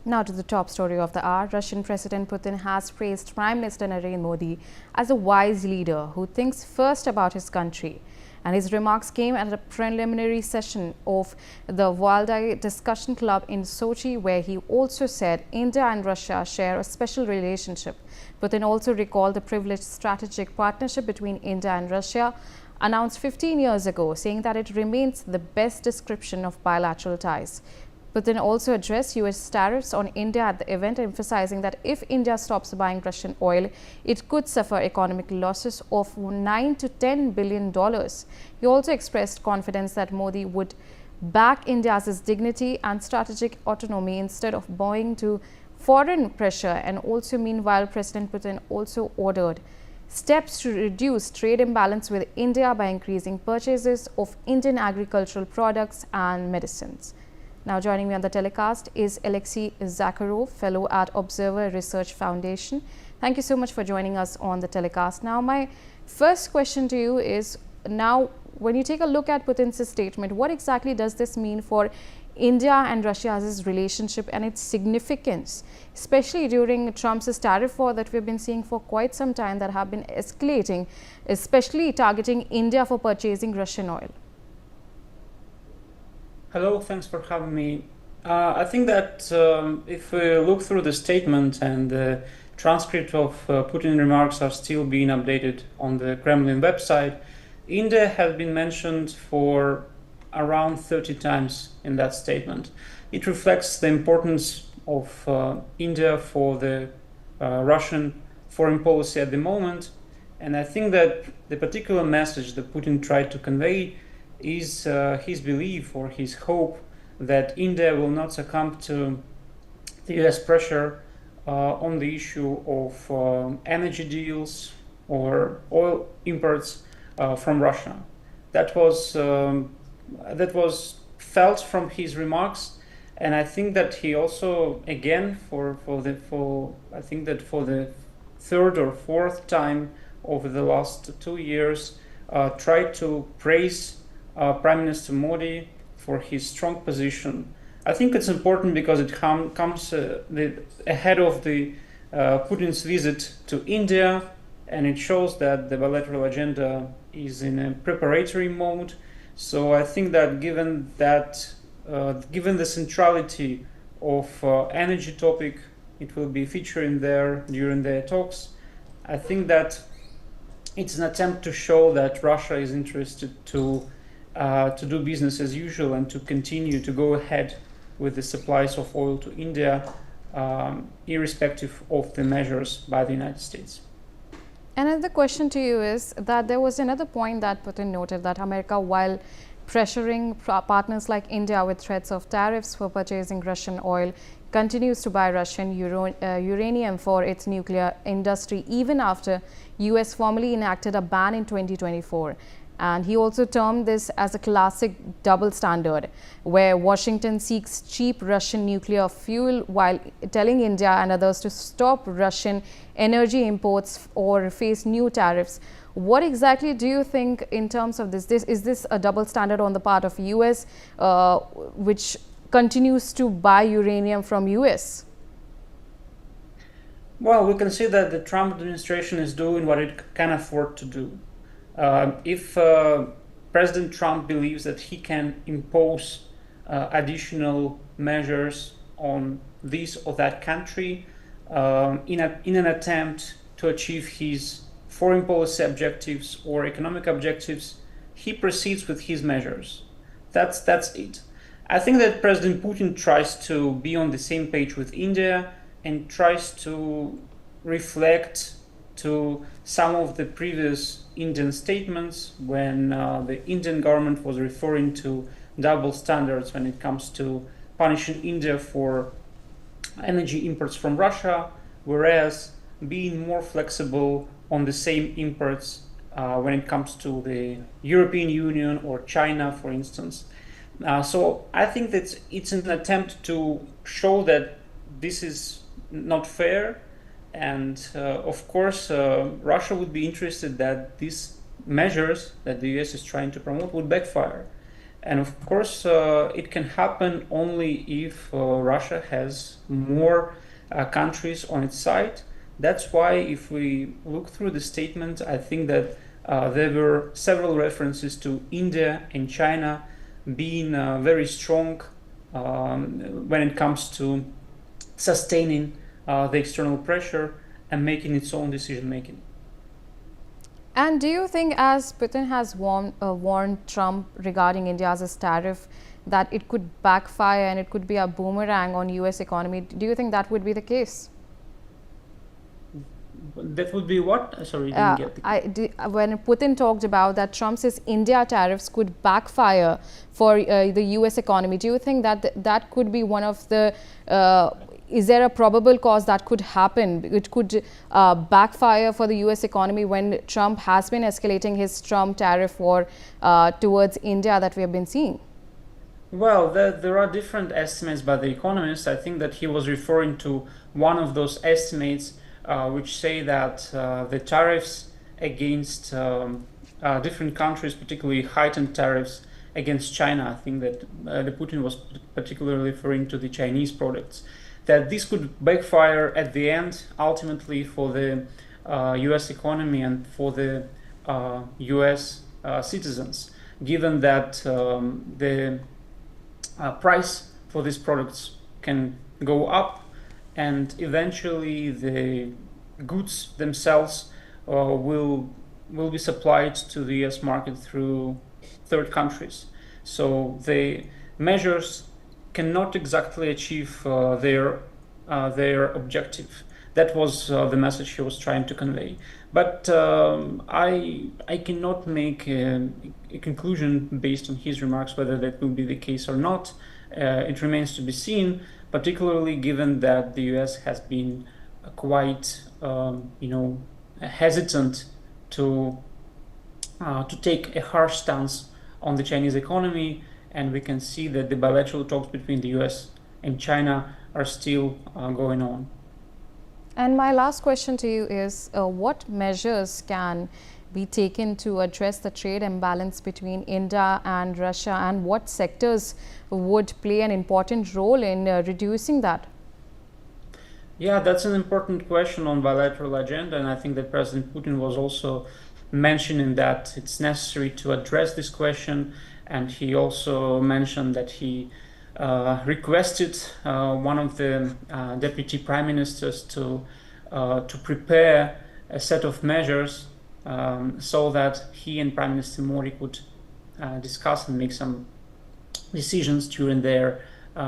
Now to the top story of the hour. Russian President Putin has praised Prime Minister Narendra Modi as a wise leader who thinks first about his country. And his remarks came at a preliminary session of the Valdai Discussion Club in Sochi, where he also said India and Russia share a special relationship. Putin also recalled the privileged strategic partnership between India and Russia, announced 15 years ago, saying that it remains the best description of bilateral ties. Putin also addressed U.S. tariffs on India at the event, emphasizing that if India stops buying Russian oil, it could suffer economic losses of $9 to $10 billion. He also expressed confidence that Modi would back India's dignity and strategic autonomy instead of bowing to foreign pressure. And also, meanwhile, President Putin also ordered steps to reduce trade imbalance with India by increasing purchases of Indian agricultural products and medicines. Now joining me on the telecast is Alexei Zakharov, fellow at Observer Research Foundation. Thank you so much for joining us on the telecast. Now my first question to you is, now when you take a look at Putin's statement, what exactly does this mean for India and Russia's relationship and its significance, especially during Trump's tariff war that we've been seeing for quite some time that have been escalating, especially targeting India for purchasing Russian oil? Hello, thanks for having me. I think that if we look through the statement and the transcript of Putin remarks are still being updated on the Kremlin website, India has been mentioned for around 30 times in that statement. It reflects the importance of India for the Russian foreign policy at the moment. And I think that the particular message that Putin tried to convey is his belief or his hope that India will not succumb to the US pressure on the issue of energy deals or oil imports from Russia. That was felt from his remarks, and I think that he also, again, for the third or fourth time over the last 2 years, tried to praise Prime Minister Modi for his strong position. I think it's important because it comes ahead of the Putin's visit to India, and it shows that the bilateral agenda is in a preparatory mode. So I think that given the centrality of energy topic, it will be featuring there during the talks. I think that it's an attempt to show that Russia is interested to do business as usual and to continue to go ahead with the supplies of oil to India, irrespective of the measures by the United States. And the question to you is that there was another point that Putin noted, that America, while pressuring partners like India with threats of tariffs for purchasing Russian oil, continues to buy Russian uranium for its nuclear industry, even after US formally enacted a ban in 2024. And he also termed this as a classic double standard, where Washington seeks cheap Russian nuclear fuel while telling India and others to stop Russian energy imports or face new tariffs. What exactly do you think in terms of this? Is this a double standard on the part of US, which continues to buy uranium from US? Well, we can see that the Trump administration is doing what it can afford to do. If President Trump believes that he can impose additional measures on this or that country in an attempt to achieve his foreign policy objectives or economic objectives, he proceeds with his measures. That's it. I think that President Putin tries to be on the same page with India and tries to reflect to some of the previous Indian statements when the Indian government was referring to double standards when it comes to punishing India for energy imports from Russia, whereas being more flexible on the same imports when it comes to the European Union or China, for instance. So I think that it's an attempt to show that this is not fair. And of course, Russia would be interested that these measures that the US is trying to promote would backfire. And of course, it can happen only if Russia has more countries on its side. That's why, if we look through the statement, I think that there were several references to India and China being very strong when it comes to sustaining the external pressure and making its own decision making. And do you think, as Putin has warned Trump regarding India's tariff, that it could backfire and it could be a boomerang on US economy? Do you think that would be the case? That would be what? Sorry, didn't get the... When Putin talked about that Trump's India tariffs could backfire for the US economy, do you think that that could be one of the is there a probable cause that could happen? It could backfire for the US economy when Trump has been escalating his Trump tariff war towards India that we have been seeing? Well, there are different estimates by the economists. I think that he was referring to one of those estimates which say that the tariffs against different countries, particularly heightened tariffs against China, I think that the Putin was particularly referring to the Chinese products, that this could backfire at the end, ultimately, for the US economy and for the US citizens, given that the price for these products can go up, and eventually the goods themselves will be supplied to the US market through third countries. So the measures cannot exactly achieve their objective. That was the message he was trying to convey. But I cannot make a conclusion based on his remarks whether that will be the case or not. It remains to be seen, particularly given that the US has been quite, hesitant to take a harsh stance on the Chinese economy, and we can see that the bilateral talks between the US and China are still going on. And my last question to you is, what measures can be taken to address the trade imbalance between India and Russia, and what sectors would play an important role in reducing that? Yeah, that's an important question on bilateral agenda, and I think that President Putin was also mentioning that it's necessary to address this question, and he also mentioned that he requested one of the deputy prime ministers to prepare a set of measures so that he and Prime Minister Modi could discuss and make some decisions during their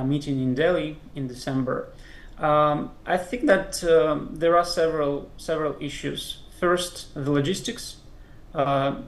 meeting in Delhi in December. I think that there are several issues. First, the logistics. The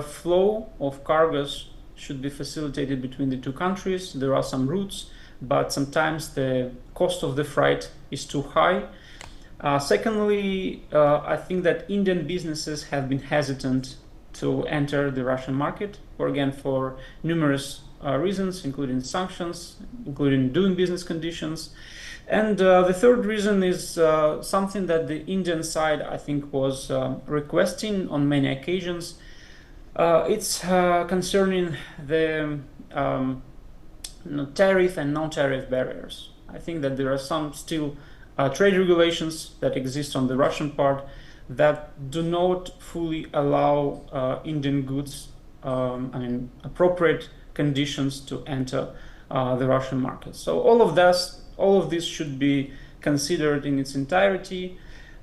flow of cargoes should be facilitated between the two countries. There are some routes, but sometimes the cost of the freight is too high. Secondly, I think that Indian businesses have been hesitant to enter the Russian market, for numerous reasons, including sanctions, including doing business conditions. And the third reason is something that the Indian side, I think, was requesting on many occasions. It's concerning the tariff and non-tariff barriers. I think that there are some still trade regulations that exist on the Russian part that do not fully allow Indian goods, appropriate conditions to enter the Russian market. So all of this should be considered in its entirety.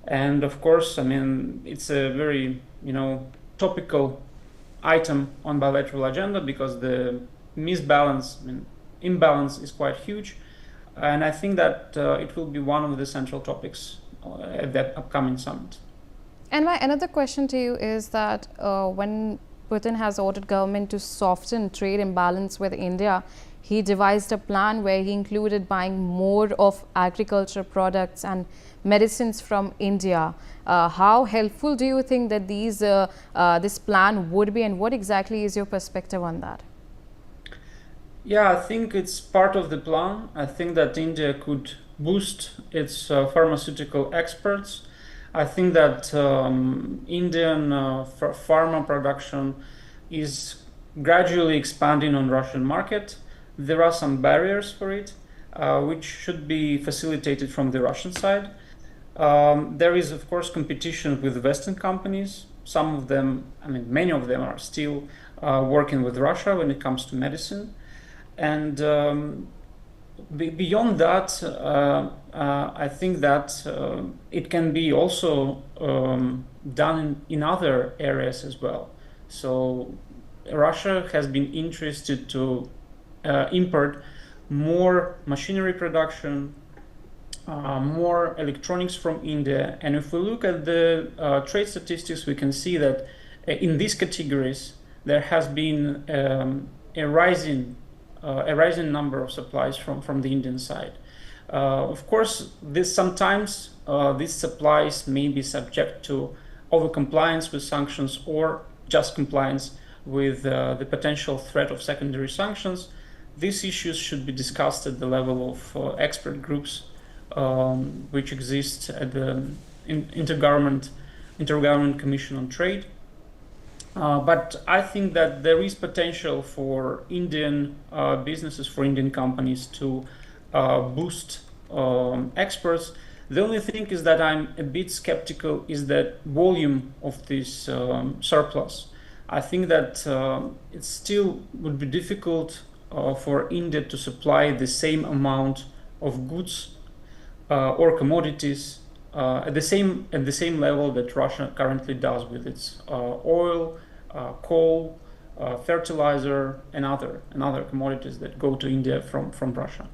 And of course, it's a very, topical item on bilateral agenda because the imbalance is quite huge. And I think that it will be one of the central topics at that upcoming summit. And my another question to you is that when Putin has ordered government to soften trade imbalance with India, he devised a plan where he included buying more of agriculture products and medicines from India. How helpful do you think that this plan would be, and what exactly is your perspective on that? Yeah, I think it's part of the plan. I think that India could boost its pharmaceutical exports. I think that Indian pharma production is gradually expanding on Russian market. There are some barriers for it, which should be facilitated from the Russian side. There is, of course, competition with Western companies. Some of them, I mean, many of them are still working with Russia when it comes to medicine. And beyond that, I think that it can be also done in other areas as well. So Russia has been interested to import more machinery production, more electronics from India. And if we look at the trade statistics, we can see that in these categories, there has been a rising number of supplies from the Indian side. Of course, sometimes these supplies may be subject to over-compliance with sanctions or just compliance with the potential threat of secondary sanctions. These issues should be discussed at the level of expert groups which exist at the Intergovernment Commission on Trade. But I think that there is potential for Indian businesses, for Indian companies to boost exports. The only thing is that I'm a bit skeptical is that volume of this surplus. I think that it still would be difficult for India to supply the same amount of goods or commodities at the same level that Russia currently does with its oil, coal, fertilizer, and other commodities that go to India from Russia.